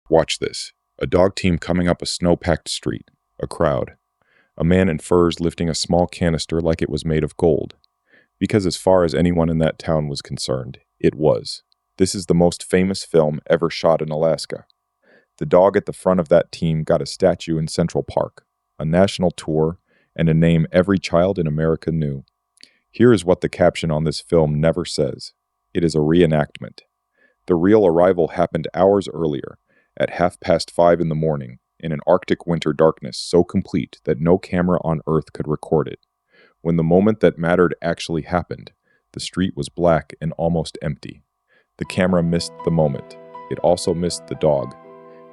Watch this. A dog team coming up a snow-packed street. A crowd. A man in furs lifting a small canister like it was made of gold. Because as far as anyone in that town was concerned, it was. This is the most famous film ever shot in Alaska. The dog at the front of that team got a statue in Central Park, a national tour, and a name every child in America knew. Here is what the caption on this film never says. It is a reenactment. The real arrival happened hours earlier, at 5:30 in the morning, in an Arctic winter darkness so complete that no camera on Earth could record it. When the moment that mattered actually happened, the street was black and almost empty. The camera missed the moment. It also missed the dog,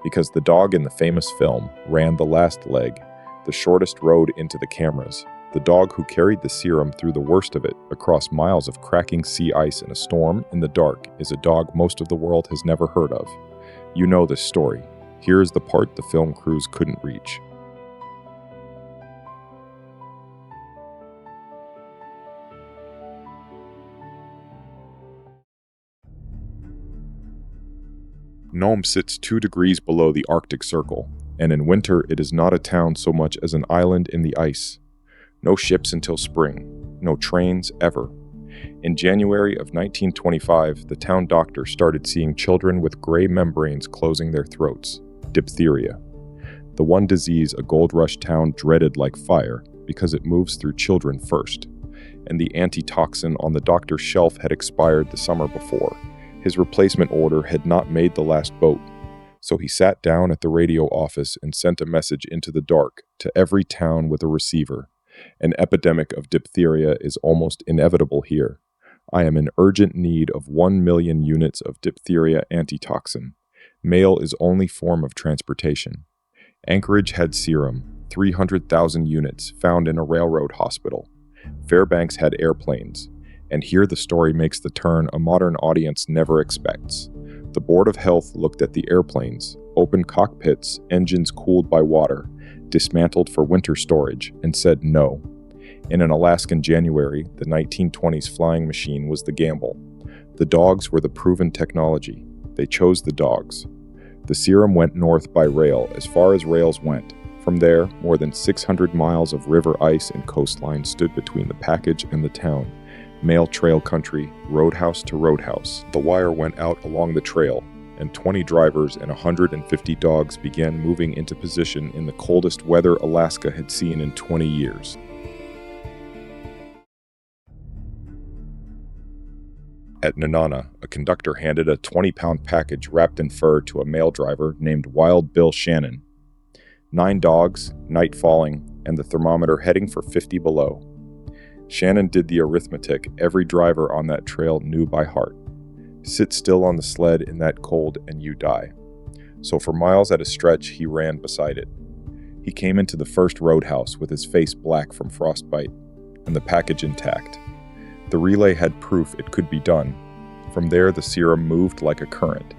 because the dog in the famous film ran the last leg, the shortest road into the cameras. The dog who carried the serum through the worst of it, across miles of cracking sea ice in a storm in the dark, is a dog most of the world has never heard of. You know this story. Here is the part the film crews couldn't reach. Nome sits 2 degrees below the Arctic Circle, and in winter it is not a town so much as an island in the ice. No ships until spring, no trains ever. In January of 1925, the town doctor started seeing children with gray membranes closing their throats, diphtheria. The one disease a gold rush town dreaded like fire because it moves through children first, and the antitoxin on the doctor's shelf had expired the summer before. His replacement order had not made the last boat, so he sat down at the radio office and sent a message into the dark to every town with a receiver. An epidemic of diphtheria is almost inevitable here. I am in urgent need of 1 million units of diphtheria antitoxin. Mail is only form of transportation. Anchorage had serum, 300,000 units, found in a railroad hospital. Fairbanks had airplanes. And here the story makes the turn a modern audience never expects. The Board of Health looked at the airplanes, open cockpits, engines cooled by water, dismantled for winter storage, and said no. In an Alaskan January, the 1920s flying machine was the gamble. The dogs were the proven technology. They chose the dogs. The serum went north by rail as far as rails went. From there, more than 600 miles of river ice and coastline stood between the package and the town. Mail trail country, roadhouse to roadhouse. The wire went out along the trail, and 20 drivers and 150 dogs began moving into position in the coldest weather Alaska had seen in 20 years. At Nenana, a conductor handed a 20-pound package wrapped in fur to a mail driver named Wild Bill Shannon. 9 dogs, night falling, and the thermometer heading for 50 below. Shannon did the arithmetic every driver on that trail knew by heart. Sit still on the sled in that cold and you die. So for miles at a stretch, he ran beside it. He came into the first roadhouse with his face black from frostbite, and the package intact. The relay had proof it could be done. From there, the serum moved like a current.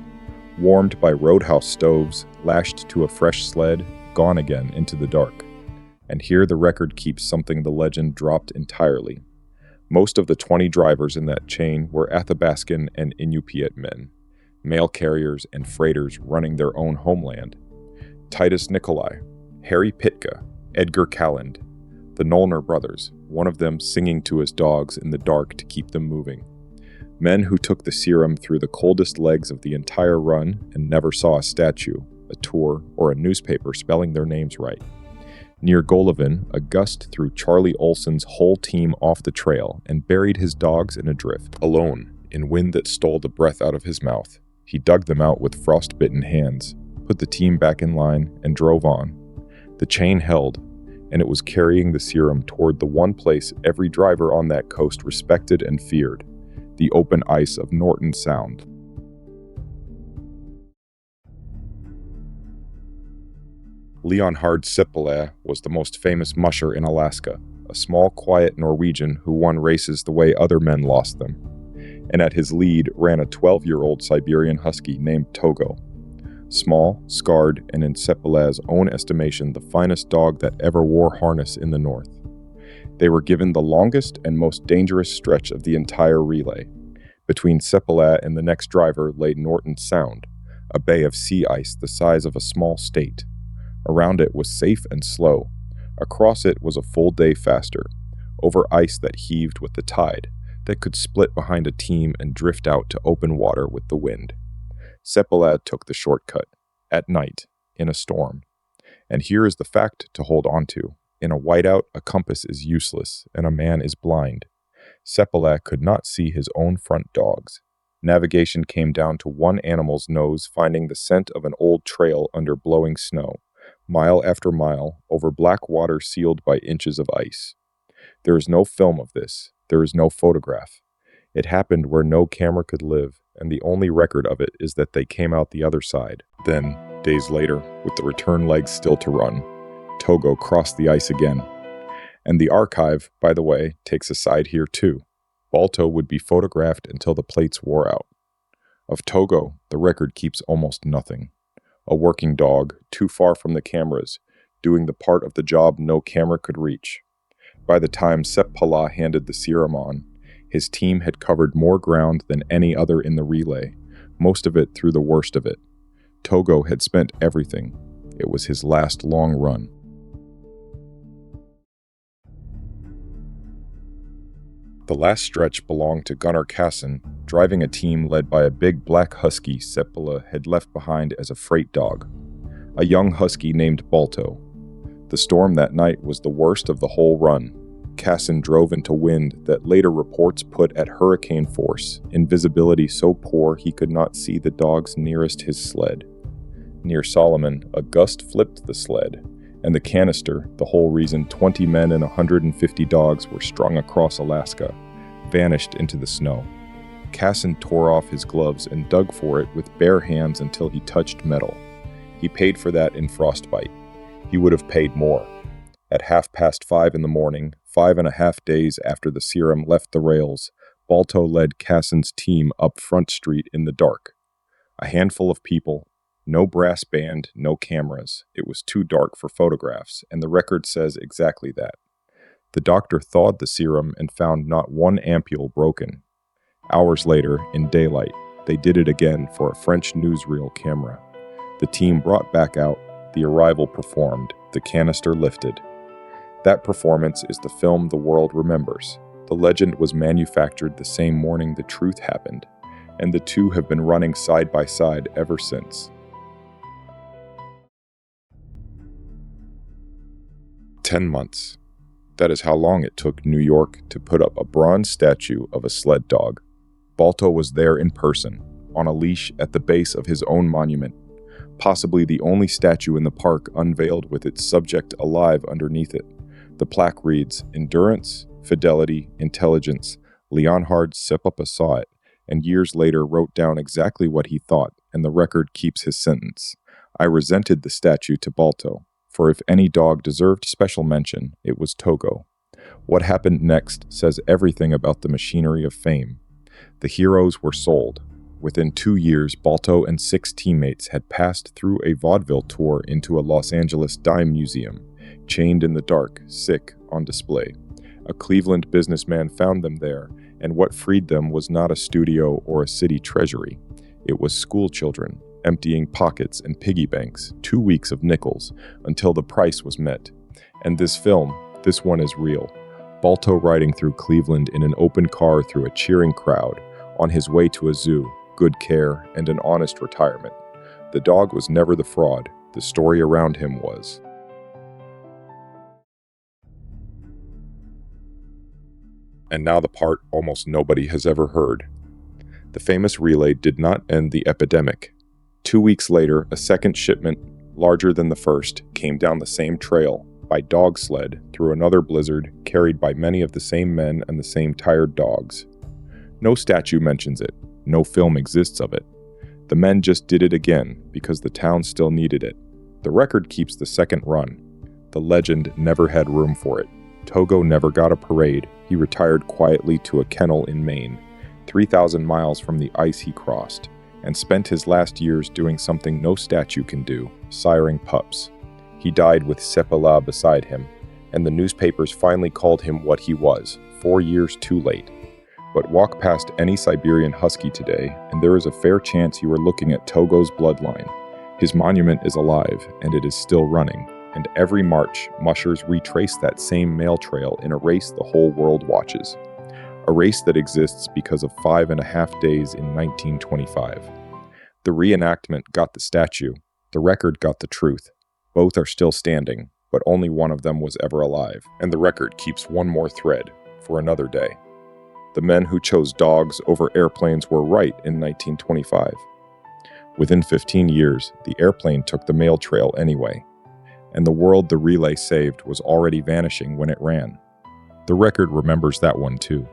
Warmed by roadhouse stoves, lashed to a fresh sled, gone again into the dark. And here the record keeps something the legend dropped entirely. Most of the 20 drivers in that chain were Athabascan and Inupiat men, mail carriers and freighters running their own homeland. Titus Nikolai, Harry Pitka, Edgar Calland, the Nolner brothers, one of them singing to his dogs in the dark to keep them moving. Men who took the serum through the coldest legs of the entire run and never saw a statue, a tour, or a newspaper spelling their names right. Near Golovin, a gust threw Charlie Olson's whole team off the trail and buried his dogs in a drift. Alone, in wind that stole the breath out of his mouth, he dug them out with frostbitten hands, put the team back in line, and drove on. The chain held, and it was carrying the serum toward the one place every driver on that coast respected and feared, the open ice of Norton Sound. Leonhard Seppala was the most famous musher in Alaska, a small, quiet Norwegian who won races the way other men lost them. And at his lead ran a 12-year-old Siberian husky named Togo. Small, scarred, and in Seppala's own estimation, the finest dog that ever wore harness in the north. They were given the longest and most dangerous stretch of the entire relay. Between Seppala and the next driver lay Norton Sound, a bay of sea ice the size of a small state. Around it was safe and slow. Across it was a full day faster, over ice that heaved with the tide, that could split behind a team and drift out to open water with the wind. Seppala took the shortcut, at night, in a storm. And here is the fact to hold on to. In a whiteout, a compass is useless, and a man is blind. Seppala could not see his own front dogs. Navigation came down to one animal's nose finding the scent of an old trail under blowing snow, mile after mile, over black water sealed by inches of ice. There is no film of this. There is no photograph. It happened where no camera could live, and the only record of it is that they came out the other side. Then, days later, with the return legs still to run, Togo crossed the ice again. And the archive, by the way, takes a side here too. Balto would be photographed until the plates wore out. Of Togo, the record keeps almost nothing. A working dog, too far from the cameras, doing the part of the job no camera could reach. By the time Seppala handed the serum on, his team had covered more ground than any other in the relay, most of it through the worst of it. Togo had spent everything. It was his last long run. The last stretch belonged to Gunnar Kassin, driving a team led by a big black husky Seppala had left behind as a freight dog, a young husky named Balto. The storm that night was the worst of the whole run. Kassin drove into wind that later reports put at hurricane force, in visibility so poor he could not see the dogs nearest his sled. Near Solomon, a gust flipped the sled, and the canister, the whole reason 20 men and 150 dogs were strung across Alaska, vanished into the snow. Kassin tore off his gloves and dug for it with bare hands until he touched metal. He paid for that in frostbite. He would have paid more. At 5:30 in the morning, 5.5 days after the serum left the rails, Balto led Kassin's team up Front Street in the dark. A handful of people, no brass band, no cameras. It was too dark for photographs, and the record says exactly that. The doctor thawed the serum and found not one ampule broken. Hours later, in daylight, they did it again for a French newsreel camera. The team brought back out, the arrival performed, the canister lifted. That performance is the film the world remembers. The legend was manufactured the same morning the truth happened, and the two have been running side by side ever since. 10 months. That is how long it took New York to put up a bronze statue of a sled dog. Balto was there in person, on a leash at the base of his own monument, possibly the only statue in the park unveiled with its subject alive underneath it. The plaque reads, "Endurance, Fidelity, Intelligence." Leonhard Seppala saw it, and years later wrote down exactly what he thought, and the record keeps his sentence. "I resented the statue to Balto, for if any dog deserved special mention, it was Togo." What happened next says everything about the machinery of fame. The heroes were sold. Within 2 years, Balto and 6 teammates had passed through a vaudeville tour into a Los Angeles dime museum, chained in the dark, sick, on display. A Cleveland businessman found them there, and what freed them was not a studio or a city treasury. It was school children, emptying pockets and piggy banks, 2 weeks of nickels, until the price was met. And this film, this one is real. Balto riding through Cleveland in an open car through a cheering crowd, on his way to a zoo, good care, and an honest retirement. The dog was never the fraud, the story around him was. And now the part almost nobody has ever heard. The famous relay did not end the epidemic. 2 weeks later, a second shipment, larger than the first, came down the same trail, by dog sled, through another blizzard, carried by many of the same men and the same tired dogs. No statue mentions it. No film exists of it. The men just did it again, because the town still needed it. The record keeps the second run. The legend never had room for it. Togo never got a parade. He retired quietly to a kennel in Maine, 3,000 miles from the ice he crossed, and spent his last years doing something no statue can do, siring pups. He died with Seppala beside him, and the newspapers finally called him what he was, 4 years too late. But walk past any Siberian husky today, and there is a fair chance you are looking at Togo's bloodline. His monument is alive, and it is still running, and every March, mushers retrace that same mail trail in a race the whole world watches. A race that exists because of 5.5 days in 1925. The reenactment got the statue, the record got the truth. Both are still standing, but only one of them was ever alive, and the record keeps one more thread for another day. The men who chose dogs over airplanes were right in 1925. Within 15 years, the airplane took the mail trail anyway, and the world the relay saved was already vanishing when it ran. The record remembers that one too.